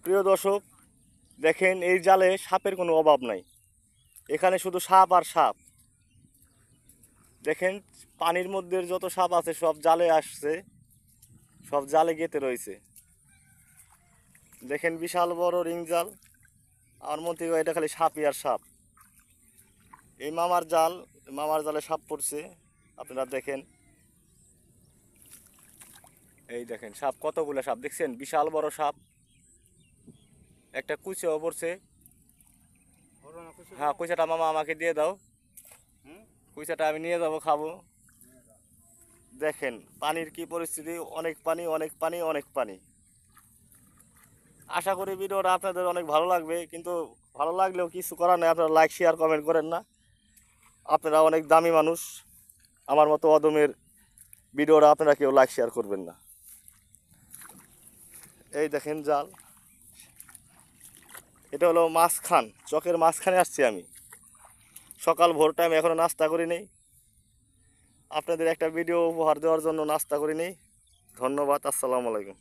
প্রিয় দর্শক, দেখেন এই জালে সাপের কোনো অভাব নাই। এখানে শুধু সাপ আর সাপ। দেখেন পানির মধ্যে যত সাপ আছে সব জালে আসছে, সব জালে গেঁথে রয়েছে। দেখেন বিশাল বড় রিং জাল, আর মধ্যে এটা খালি সাপই আর সাপ। এই মামার জালে সাপ পড়ছে। আপনারা দেখেন, এই দেখেন সাপ, কতগুলো সাপ দেখছেন, বিশাল বড় সাপ। একটা কুচেও পড়ছে। হ্যাঁ, কুচাটা মামা আমাকে দিয়ে দাও। কুচাটা আমি নিয়ে যাবো, খাবো। দেখেন পানির কি পরিস্থিতি, অনেক পানি অনেক পানি অনেক পানি। আশা করি ভিডিওটা আপনাদের অনেক ভালো লাগবে, কিন্তু ভালো লাগলেও কিছু করার নেই, আপনারা লাইক শেয়ার কমেন্ট করেন না। আপনারা অনেক দামি মানুষ, আমার মতো অদমের ভিডিওটা আপনারা কেউ লাইক শেয়ার করবেন না। এই দেখেন জাল, এটা হলো মাঝখান, চকের মাঝখানে আসছি আমি। সকাল ভোর টাইম, এখনও নাস্তা করি নেই। আপনাদের একটা ভিডিও উপহার দেওয়ার জন্য নাস্তা করি নেই। ধন্যবাদ, আসসালামু আলাইকুম।